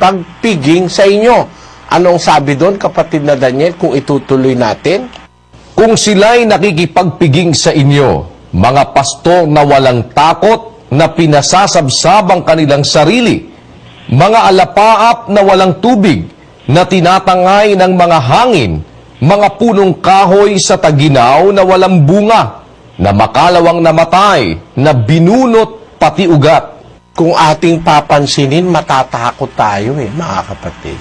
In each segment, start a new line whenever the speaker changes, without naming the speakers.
pagpiging sa inyo. Anong sabi doon, kapatid na Daniel, kung itutuloy natin?
Kung sila'y nakikipagpiging sa inyo, mga pastor na walang takot, na pinasasabsabang kanilang sarili, mga alapaap na walang tubig, na tinatangay ng mga hangin, mga punong kahoy sa taginaw na walang bunga, na makalawang namatay, na binunot pati ugat.
Kung ating papansinin, matatakot tayo mga kapatid.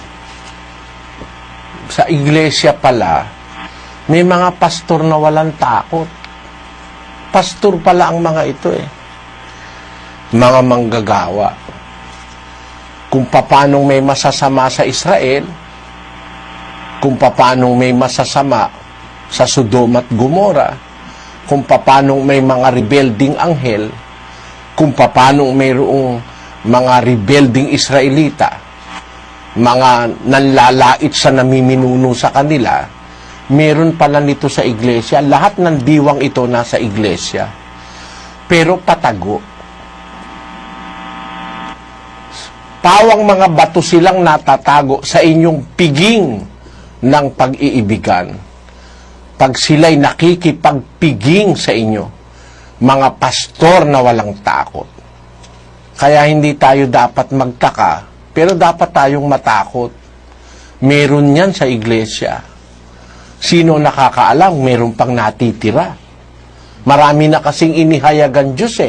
Sa iglesia pala, may mga pastor na walang takot. Pastor pala ang mga ito Mga manggagawa. Kung paanong may masasama sa Israel, kung paanong may masasama sa Sodom at Gomora, kung paanong may mga rebelding anghel, kung paanong mayroong mga rebelding Israelita, mga nanlalait sa namiminuno sa kanila, meron pala nito sa iglesia. Lahat ng diwang ito nasa iglesia. Pero patago. Pawang mga bato silang natatago sa inyong piging ng pag-iibigan. Pag sila'y nakikipagpiging sa inyo, mga pastor na walang takot. Kaya hindi tayo dapat magtaka, pero dapat tayong matakot. Meron yan sa iglesia. Sino nakakaalam, meron pang natitira. Marami na kasing inihayagan Diyos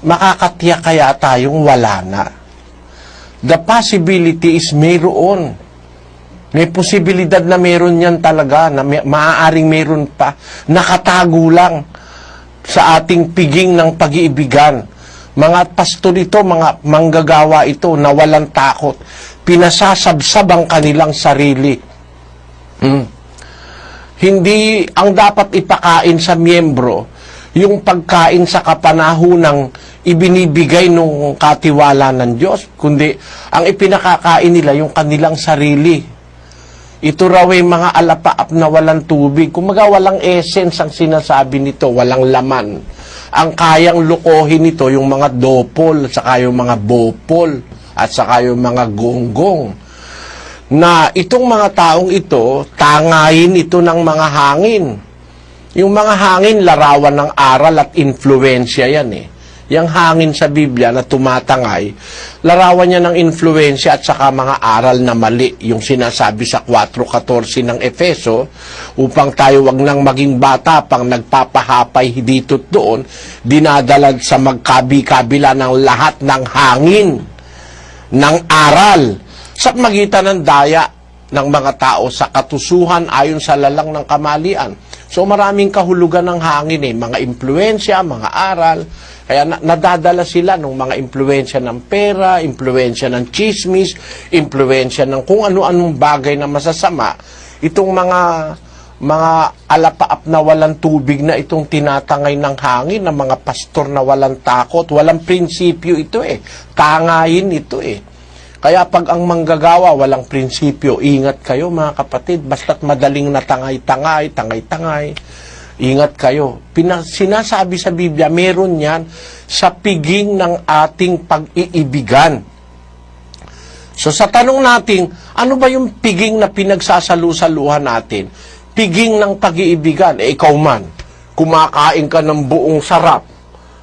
Makakatiyak kaya tayong wala na. The possibility is mayroon. May posibilidad na meron yan talaga, na maaaring meron pa. Nakatago lang sa ating piging ng pag-iibigan. Mga pastor ito, mga manggagawa ito na walang takot. Pinasasabsab ang kanilang sarili. Hindi ang dapat ipakain sa miyembro yung pagkain sa kapanahonang ibinibigay ng katiwala ng Diyos, kundi ang ipinakakain nila yung kanilang sarili. Ito raw ay mga alapaap na walang tubig. Kumaga walang essence ang sinasabi nito, walang laman. Ang kayang lukohin nito yung mga dopol, saka yung mga bopol, at saka yung mga gonggong. Na itong mga taong ito, tangayin ito ng mga hangin. Yung mga hangin, larawan ng aral at influensya yan Yung hangin sa Biblia na tumatangay, larawan niya ng influensya at saka mga aral na mali. Yung sinasabi sa 4:14 ng Efeso, upang tayo wag nang maging bata pang nagpapahapay dito't doon, dinadala sa magkabi-kabila ng lahat ng hangin, ng aral, sa magitan ng daya ng mga tao sa katusuhan ayon sa lalang ng kamalian. So maraming kahulugan ng hangin mga impluensya, mga aral. Kaya nadadala sila ng mga impluensya ng pera, impluensya ng chismis, impluensya ng kung ano-anong bagay na masasama. Itong mga alapaap na walang tubig na itong tinatangay ng hangin, ng mga pastor na walang takot, walang prinsipyo ito Tangayin ito Kaya pag ang manggagawa walang prinsipyo, ingat kayo mga kapatid, basta't madaling natangay-tangay, ingat kayo. Sinasabi sa Biblia, meron yan sa piging ng ating pag-iibigan. So sa tanong natin, ano ba yung piging na pinagsasalu-saluhan natin? Piging ng pag-iibigan, ikaw man, kumakain ka ng buong sarap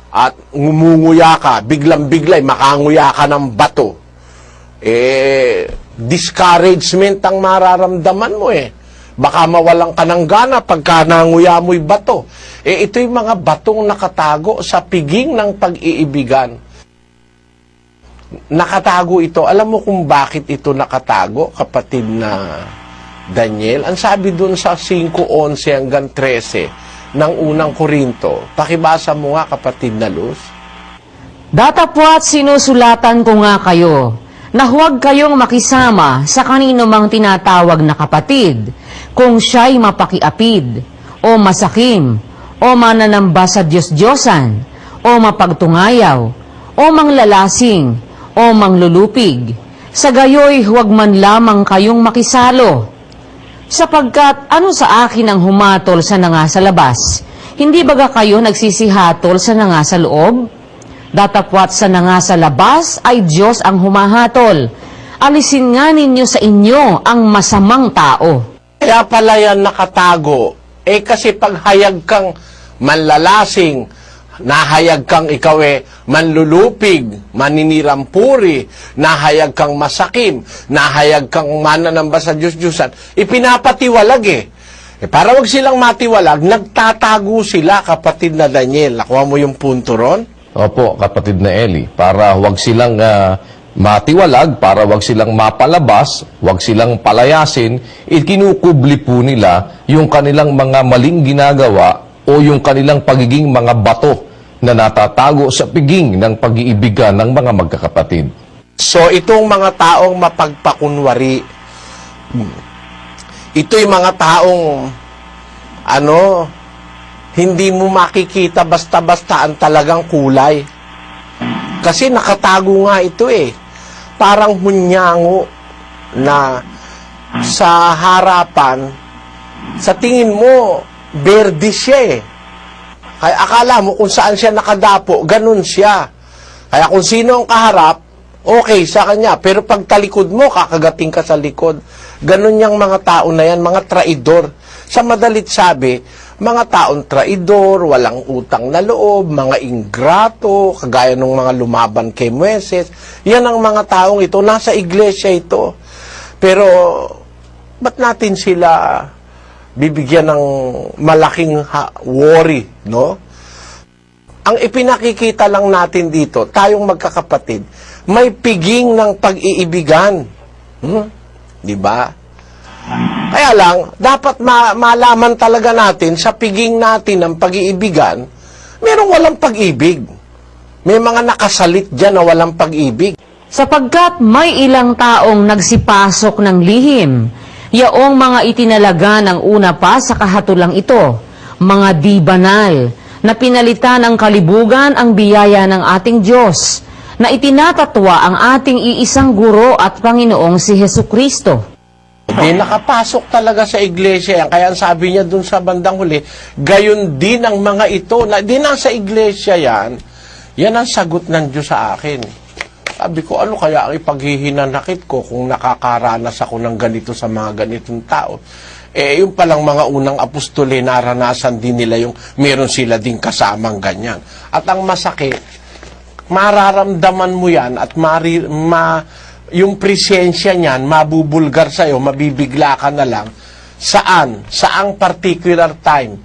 at ngumunguya ka, biglang-biglay, makanguya ka ng bato. Discouragement ang mararamdaman mo Baka mawalan ka ng gana pagka nanguya mo'y bato. Ito yung mga batong nakatago sa piging ng pag-iibigan. Nakatago ito. Alam mo kung bakit ito nakatago, kapatid na Daniel? Ang sabi dun sa 5:11 hanggang 13 ng unang Korinto. Pakibasa mo nga, kapatid na Luz.
Datapwat sinusulatan ko nga kayo, na huwag kayong makisama sa kanino mang tinatawag na kapatid, kung siya'y mapakiapid, o masakim, o mananamba sa Diyos-Diyosan, o mapagtungayaw, o manglalasing, o manglulupig. Sa gayoy huwag man lamang kayong makisalo. Sapagkat ano sa akin ang humatol sa nanga sa labas? Hindi baga kayo nagsisihatol sa nanga sa loob? Datapwat sa nanga sa labas ay Diyos ang humahatol. Alisin nga ninyo sa inyo ang masamang tao.
Kaya pala yan nakatago. Kasi paghayag kang manlalasing, nahayag kang ikaw manlulupig, maninirampuri, nahayag kang masakim, nahayag kang mananamba sa Diyos-Diyusan, ipinapatiwalag para wag silang matiwalag, nagtatago sila, kapatid na Daniel. Nakuha mo yung punto ron?
Opo, kapatid na Eli, para wag silang matiwalag, para wag silang mapalabas, wag silang palayasin, ikinukubli po nila yung kanilang mga maling ginagawa o yung kanilang pagiging mga bato na natatago sa piging ng pag-iibigan ng mga magkakapatid.
So, itong mga taong mapagpakunwari, ito'y mga taong, hindi mo makikita basta-basta ang talagang kulay. Kasi nakatago nga ito Parang hunyango na sa harapan, sa tingin mo, berde siya Kaya akala mo kung saan siya nakadapo, ganun siya. Kaya kung sino ang kaharap, okay sa kanya. Pero pag talikod mo, kakagating ka sa likod. Ganun yung mga tao na yan, mga traidor. Sa madalit sabi, mga taong traidor, walang utang na loob, mga ingrato, kagaya ng mga lumaban kay Moises. Yan ang mga taong ito. Nasa iglesia ito. Pero, ba't natin sila bibigyan ng malaking worry, no? Ang ipinakikita lang natin dito, tayong magkakapatid, may piging ng pag-iibigan. Di ba? Kaya lang, dapat malaman talaga natin sa piging natin ng pag-iibigan, merong walang pag-ibig. May mga nakasalit dyan na walang pag-ibig.
Sapagkat may ilang taong nagsipasok ng lihim, yaong mga itinalaga ng una pa sa kahatulang ito, mga di banal, na pinalitan ng kalibugan ang biyaya ng ating Diyos, na itinatatwa ang ating iisang guro at Panginoong si Hesukristo.
Di nakapasok talaga sa iglesia yan. Kaya ang sabi niya dun sa bandang huli, gayon din ang mga ito, na di nasa iglesia yan, yan ang sagot ng Diyos sa akin. Sabi ko, ano kaya ang ipaghihinanakit ko kung nakakaranas ako ng ganito sa mga ganitong tao? Yung palang mga unang apostole, naranasan din nila yung meron sila din kasamang ganyan. At ang masakit, mararamdaman mo yan at yung presensya niyan, mabubulgar sa'yo, mabibigla ka na lang. Saan? Saang particular time?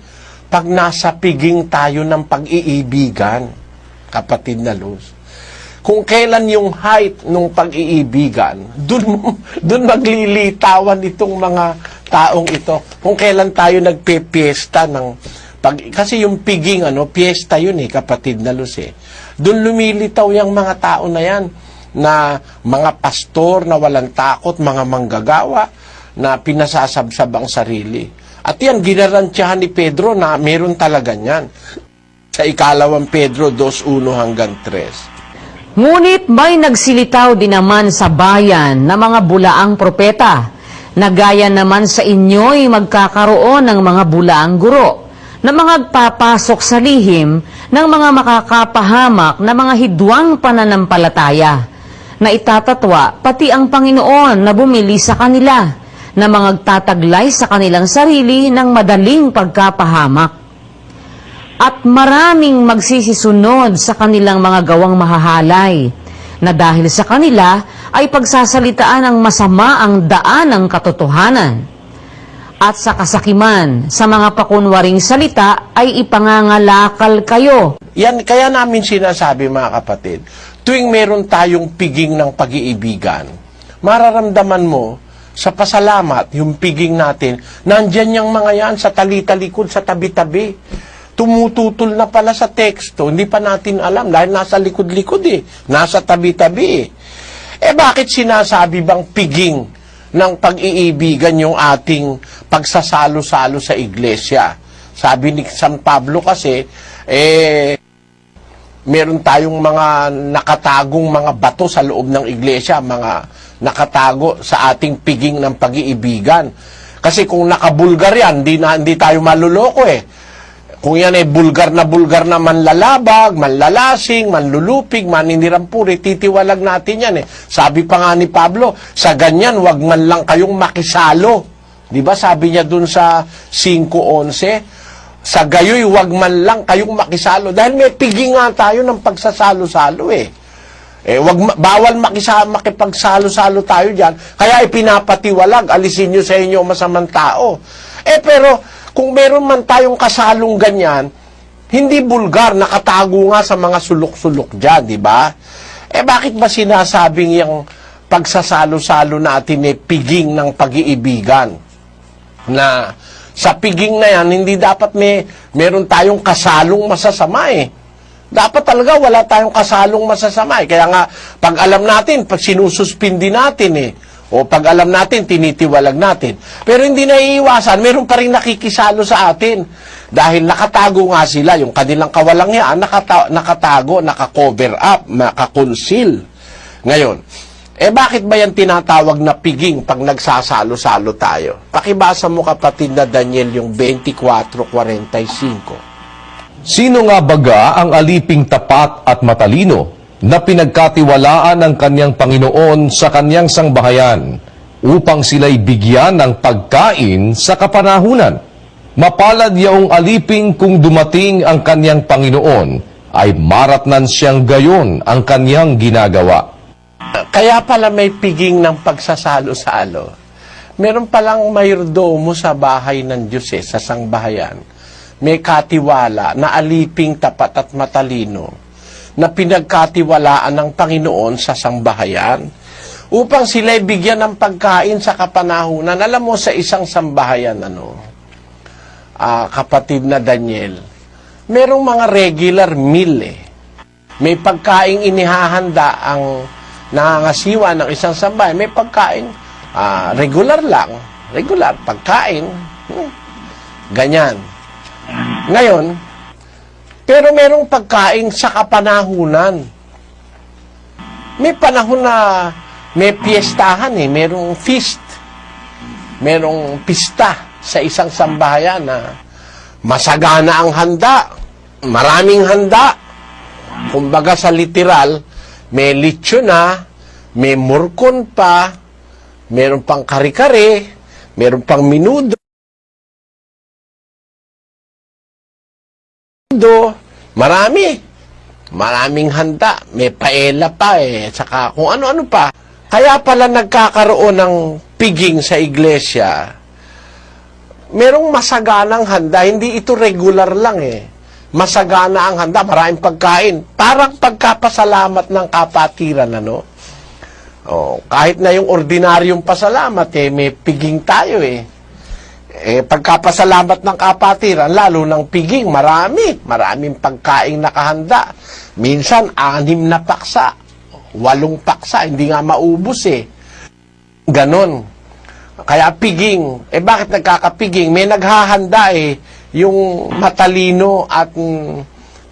Pag nasa piging tayo ng pag-iibigan, kapatid na Luz. Kung kailan yung height ng pag-iibigan, dun maglilitawan itong mga taong ito. Kung kailan tayo nagpe-piesta kasi yung piging, piesta yun kapatid na Luz Dun lumilitaw yung mga tao na yan, na mga pastor na walang takot, mga manggagawa na pinasasabsab ang sarili. At yan, ginarantyahan ni Pedro na meron talaga niyan. Sa ikalawang Pedro 2:1 hanggang 3.
Ngunit may nagsilitaw din naman sa bayan na mga bulaang propeta, na gaya naman sa inyo'y magkakaroon ng mga bulaang guro, na mga papasok sa lihim ng mga makakapahamak na mga hidwang pananampalataya, na itatatwa pati ang Panginoon na bumili sa kanila, na mga tataglay sa kanilang sarili ng madaling pagkapahamak. At maraming magsisisunod sa kanilang mga gawang mahahalay, na dahil sa kanila ay pagsasalitaan ng masama ang daan ng katotohanan. At sa kasakiman, sa mga pakunwaring salita ay ipangangalakal kayo.
Yan, kaya namin sinasabi mga kapatid, tuwing meron tayong piging ng pag-iibigan, mararamdaman mo sa pasalamat, yung piging natin, nandyan yung mga yan sa talitalikod, sa tabi-tabi. Tumututol na pala sa teksto, hindi pa natin alam dahil nasa likod-likod nasa tabi-tabi bakit sinasabi bang piging ng pag-iibigan yung ating pagsasalo-salo sa iglesia? Sabi ni San Pablo kasi, meron tayong mga nakatagong mga bato sa loob ng iglesia, mga nakatago sa ating piging ng pag-iibigan. Kasi kung nakabulgar yan, hindi tayo maluloko Kung yan ay bulgar na manlalabag, manlalasing, manlulupig, maninilampuri, titiwalag natin yan eh. Sabi pa nga ni Pablo, sa ganyan, wag man lang kayong makisalo. Di ba sabi niya dun sa 5:11, sa gayoy, wag man lang kayong makisalo. Dahil may pigi nga tayo ng pagsasalo-salo eh. Bawal makipagsalo-salo tayo dyan. Kaya ipinapatiwalag, alisin nyo sa inyo masamang tao. Pero, kung meron man tayong kasalong ganyan, hindi bulgar, nakatago nga sa mga sulok-sulok dyan, di ba? Bakit ba sinasabing yung pagsasalo-salo natin piging ng pag-iibigan? Na sa piging na yan, hindi dapat meron tayong kasalong masasama eh. Dapat talaga wala tayong kasalong masasama eh. Kaya nga, pag alam natin, pag sinususpindi natin eh, o pag alam natin, tinitiwalag natin. Pero hindi naiiwasan, meron pa rin nakikisalo sa atin. Dahil nakatago nga sila, yung kanilang kawalangyaan, nakatago, nakakover up, nakakonceal. Ngayon, bakit ba yan tinatawag na piging pag nagsasalo-salo tayo? Pakibasa mo kapatid na Daniel yung 24:45.
Sino nga baga ang aliping tapat at matalino na pinagkatiwalaan ng kanyang Panginoon sa kanyang sangbahayan upang sila'y bigyan ng pagkain sa kapanahunan? Mapalad yaong aliping kung dumating ang kanyang Panginoon ay maratnan siyang gayon ang kanyang ginagawa.
Kaya pala may piging ng pagsasalo-salo. Meron palang mayordomo sa bahay ng Diyos sa sangbahayan. May katiwala na aliping tapat at matalino na pinagkatiwalaan ng Panginoon sa sangbahayan upang sila'y bigyan ng pagkain sa kapanahunan. Alam mo, sa isang sambahayan, kapatid na Daniel, merong mga regular meal May pagkain inihahanda ang nangangasiwa ng isang sambahayan. May pagkain, regular lang. Regular, pagkain. Ganyan. Ngayon, pero merong pagkain sa kapanahunan. May panahon na may piyestahan merong feast. Merong pista sa isang sambahayan na masagana ang handa. Maraming handa. Kumbaga sa literal, may lechon na, may murkon pa, meron pang kare-kare, meron pang minudo, maraming handa, may paella pa saka kung ano-ano pa. Kaya pala nagkakaroon ng piging sa iglesia. Merong masaganang handa, hindi ito regular lang Masagana ang handa, maraming pagkain. Parang pagkapasalamat ng kapatiran, kahit na yung ordinaryong pasalamat, may piging tayo pagkapasalamat ng kapatiran, lalo ng piging, maraming pagkain nakahanda. Minsan, 6 na paksa, 8 paksa, hindi nga maubos Ganon. Kaya piging, bakit nagkakapiging? May naghahanda yung matalino at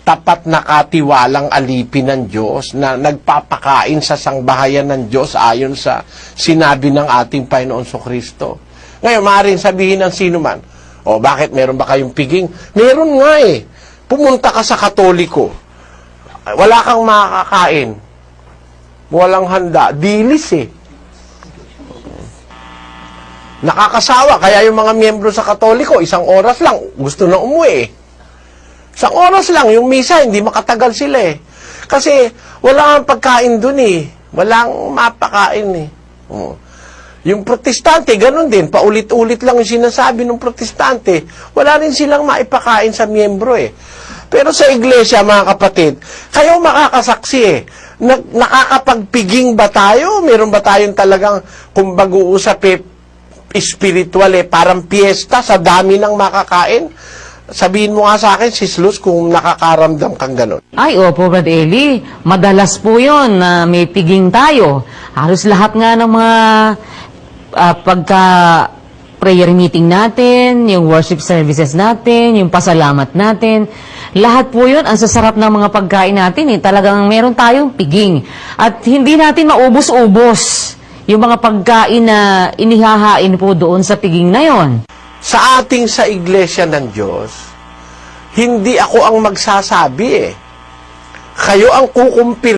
tapat na katiwalang alipin ng Diyos na nagpapakain sa sangbahayan ng Diyos ayon sa sinabi ng ating Panginoon Kristo. Ngayon, maaaring sabihin ng sino man, bakit meron ba kayong piging? Meron nga Pumunta ka sa Katoliko, wala kang makakain. Walang handa. Dilis Nakakasawa. Kaya yung mga miyembro sa Katoliko, 1 oras lang, gusto na umuwi 1 oras lang, yung misa, hindi makatagal sila Kasi wala kang pagkain dun Walang mapakain Yung protestante, ganun din. Paulit-ulit lang yung sinasabi ng protestante. Wala rin silang maipakain sa miyembro Pero sa iglesia, mga kapatid, kayo makakasaksi nakakapagpiging ba tayo? Meron ba tayong talagang, kung bago-usap spiritual parang piyesta sa dami ng makakain? Sabihin mo nga sa akin, Sis Luz, kung nakakaramdam kang ganun.
Ay, opo, Brad Eli. Madalas po yun na may piging tayo. Halos lahat nga ng mga pagka prayer meeting natin, yung worship services natin, yung pasalamat natin, lahat po yun, ang sasarap ng mga pagkain natin talagang meron tayong piging. At hindi natin maubos-ubos yung mga pagkain na inihahain po doon sa piging na yon.
Sa iglesia ng Diyos, Hindi ako ang magsasabi eh. Kayo ang kukumpir